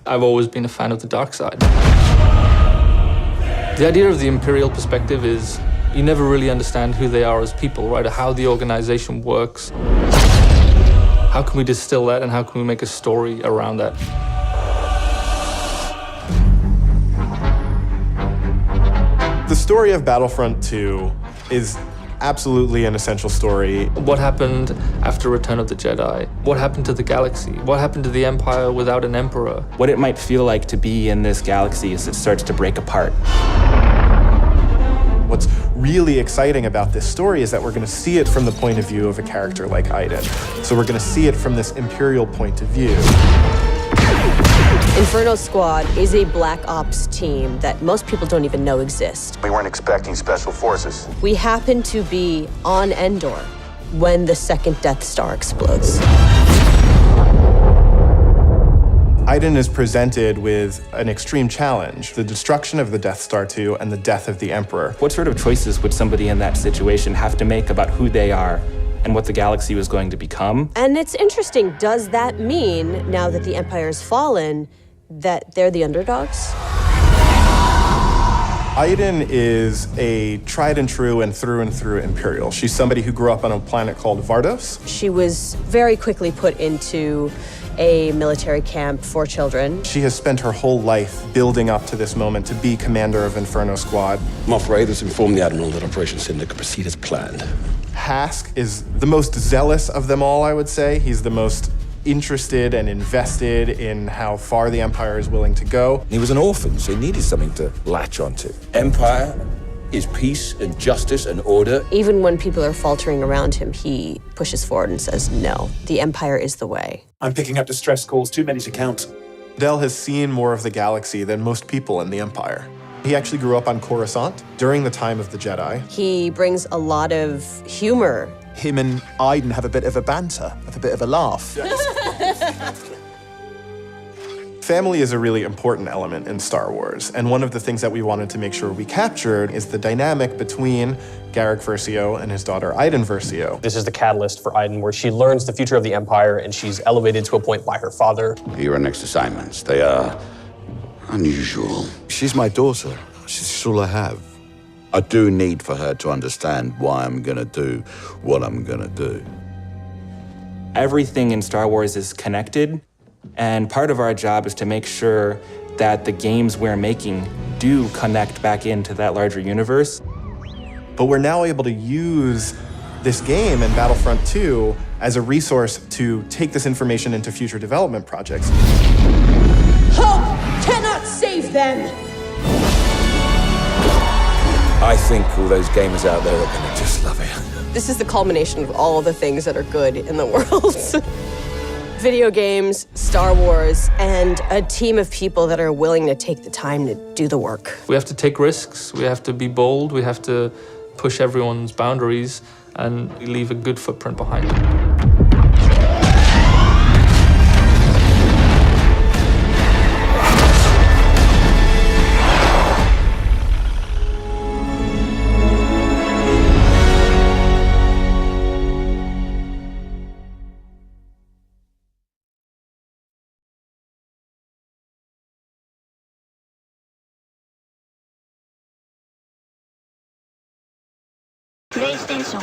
I've always been a fan of the dark side. The idea of the Imperial perspective is you never really understand who they are as people, right? Or how the organization works. How can we distill that and how can we make a story around that? The story of Battlefront 2 is absolutely an essential story. What happened after Return of the Jedi? What happened to the galaxy? What happened to the Empire without an emperor? What it might feel like to be in this galaxy as it starts to break apart. What's really exciting about this story is that we're going to see it from the point of view of a character like Iden. So we're going to see it from this Imperial point of view. Inferno Squad is a black ops team that most people don't even know exist. We weren't expecting special forces. We happen to be on Endor when the second Death Star explodes. Iden is presented with an extreme challenge, the destruction of the Death Star 2 and the death of the Emperor. What sort of choices would somebody in that situation have to make about who they are and what the galaxy was going to become? And it's interesting, does that mean, now that the Empire's fallen, that they're the underdogs? Iden is a tried and true Imperial. She's somebody who grew up on a planet called Vardos. She was very quickly put into a military camp for children. She has spent her whole life building up to this moment to be commander of Inferno Squad. Moff Raiders informed the Admiral that Operation Cinder could proceed as planned. Hask is the most zealous of them all, I would say. He's the most interested and invested in how far the Empire is willing to go. He was an orphan, so he needed something to latch onto. Empire is peace and justice and order. Even when people are faltering around him, he pushes forward and says, no, the Empire is the way. I'm picking up distress calls, too many to count. Del has seen more of the galaxy than most people in the Empire. He actually grew up on Coruscant during the time of the Jedi. He brings a lot of humor. Him and Iden have a bit of a banter, have a bit of a laugh. Family is a really important element in Star Wars, and one of the things that we wanted to make sure we captured is the dynamic between Garrick Versio and his daughter Iden Versio. This is the catalyst for Iden, where she learns the future of the Empire and she's elevated to a point by her father. Your next assignments, they are unusual. She's my daughter. She's all I have. I do need for her to understand why I'm gonna do what I'm gonna do. Everything in Star Wars is connected, and part of our job is to make sure that the games we're making do connect back into that larger universe. But we're now able to use this game and Battlefront 2 as a resource to take this information into future development projects. Hope cannot save them! I think all those gamers out there are gonna just love it. This is the culmination of all the things that are good in the world. Video games, Star Wars, and a team of people that are willing to take the time to do the work. We have to take risks, we have to be bold, we have to push everyone's boundaries and leave a good footprint behind. PlayStation